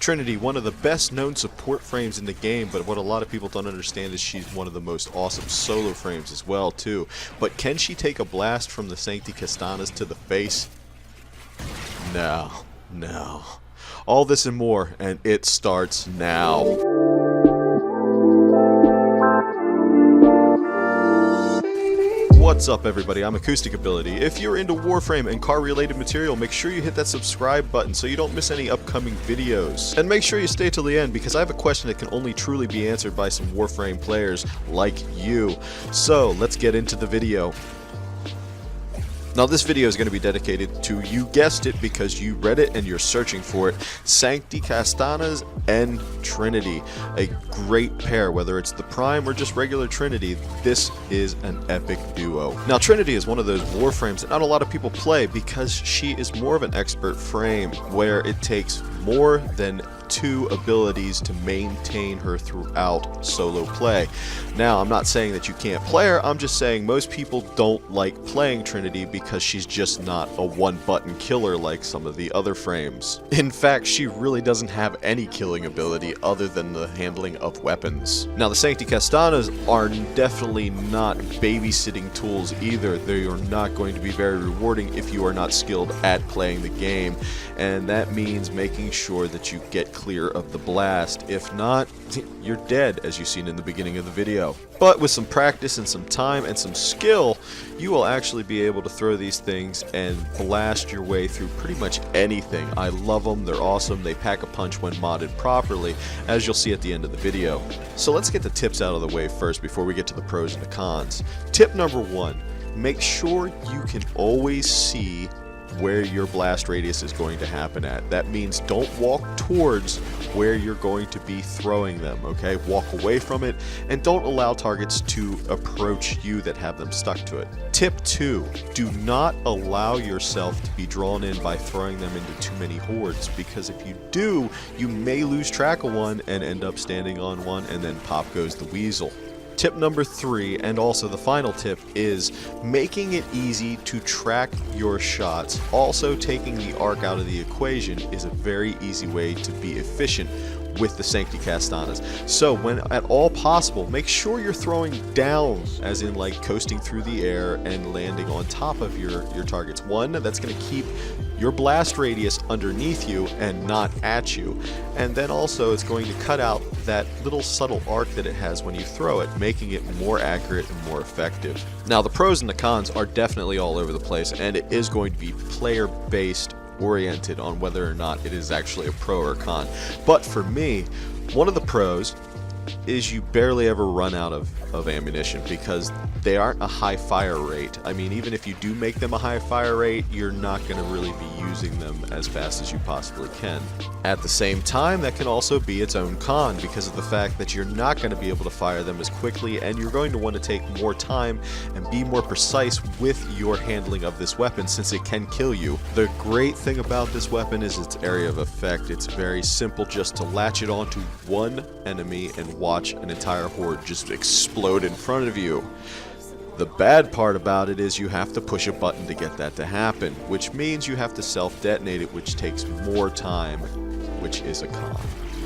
Trinity, one of the best known support frames in the game, but what a lot of people don't understand is she's one of the most awesome solo frames as well too. But can she take a blast from the Sancti Castanas to the face? No, no. All this and more, and it starts now. What's up everybody, I'm Acousticability. If you're into Warframe and car related material, make sure you hit that subscribe button so you don't miss any upcoming videos. And make sure you stay till the end because I have a question that can only truly be answered by some Warframe players like you. So let's get into the video. Now this video is going to be dedicated to, you guessed it because you read it and you're searching for it, Sancti Castanas and Trinity. A great pair, whether it's the Prime or just regular Trinity, this is an epic duo. Now Trinity is one of those Warframes that not a lot of people play because she is more of an expert frame where it takes more than 2 abilities to maintain her throughout solo play. Now, I'm not saying that you can't play her, I'm just saying most people don't like playing Trinity because she's just not a one-button killer like some of the other frames. In fact, she really doesn't have any killing ability other than the handling of weapons. Now, the Sancti Castanas are definitely not babysitting tools either. They are not going to be very rewarding if you are not skilled at playing the game, and that means making sure that you get clear of the blast. If not, you're dead, as you've seen in the beginning of the video. But with some practice and some time and some skill, you will actually be able to throw these things and blast your way through pretty much anything. I love them, they're awesome, they pack a punch when modded properly, as you'll see at the end of the video. So let's get the tips out of the way first before we get to the pros and the cons. Tip number 1, make sure you can always see where your blast radius is going to happen at. That means don't walk towards where you're going to be throwing them, okay? Walk away from it and don't allow targets to approach you that have them stuck to it. Tip 2, do not allow yourself to be drawn in by throwing them into too many hordes, because if you do, you may lose track of one and end up standing on one and then pop goes the weasel. Tip number 3, and also the final tip, is making it easy to track your shots. Also, taking the arc out of the equation is a very easy way to be efficient with the Sancti Castanas. So when at all possible, make sure you're throwing down, as in like coasting through the air and landing on top of your targets. One, that's going to keep your blast radius underneath you and not at you, and then also it's going to cut out that little subtle arc that it has when you throw it, making it more accurate and more effective. Now the pros and the cons are definitely all over the place, and it is going to be player based oriented on whether or not it is actually a pro or a con. But for me, one of the pros is you barely ever run out of ammunition because they aren't a high fire rate. I mean, even if you do make them a high fire rate, you're not going to really be using them as fast as you possibly can. At the same time, that can also be its own con because of the fact that you're not going to be able to fire them as quickly, and you're going to want to take more time and be more precise with your handling of this weapon since it can kill you. The great thing about this weapon is its area of effect. It's very simple just to latch it onto one enemy and watch an entire horde just explode in front of you. The bad part about it is you have to push a button to get that to happen, which means you have to self-detonate it, which takes more time, which is a con.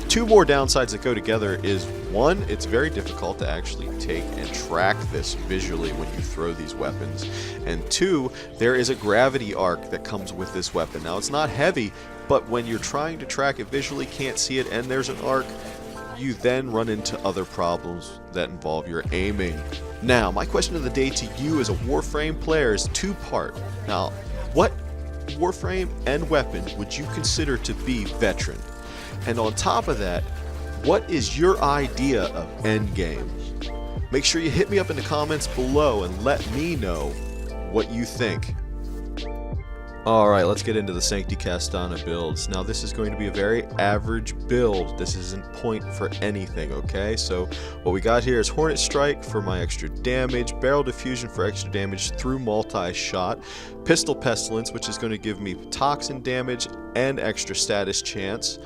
2 more downsides that go together is, 1, it's very difficult to actually take and track this visually when you throw these weapons, and 2, there is a gravity arc that comes with this weapon. Now it's not heavy, but when you're trying to track it visually, can't see it, and there's an arc, you then run into other problems that involve your aiming. Now, my question of the day to you as a Warframe player is 2-part. Now, what Warframe and weapon would you consider to be veteran? And on top of that, what is your idea of endgame? Make sure you hit me up in the comments below and let me know what you think. Alright, let's get into the Sancti Castana builds. Now this is going to be a very average build. This isn't point for anything, okay? So what we got here is Hornet Strike for my extra damage, Barrel Diffusion for extra damage through multi-shot, Pistol Pestilence, which is going to give me toxin damage and extra status chance.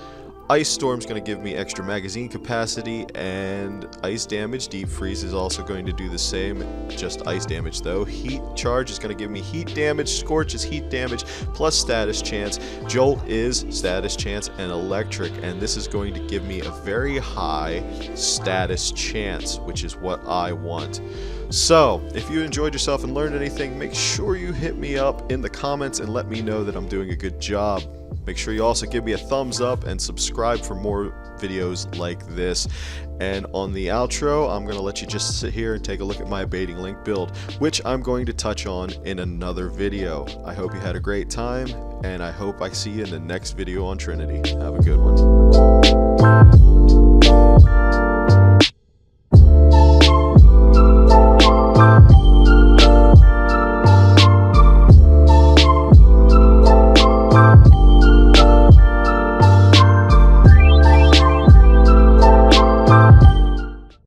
Ice Storm's going to give me extra magazine capacity, and Ice Damage, Deep Freeze is also going to do the same, just ice damage though. Heat Charge is going to give me heat damage, Scorch is heat damage, plus status chance, Jolt is status chance, and Electric, and this is going to give me a very high status chance, which is what I want. So, if you enjoyed yourself and learned anything, make sure you hit me up in the comments and let me know that I'm doing a good job. Make sure you also give me a thumbs up and subscribe for more videos like this. And on the outro, I'm going to let you just sit here and take a look at my abating link build, which I'm going to touch on in another video. I hope you had a great time, and I hope I see you in the next video on Trinity. Have a good one.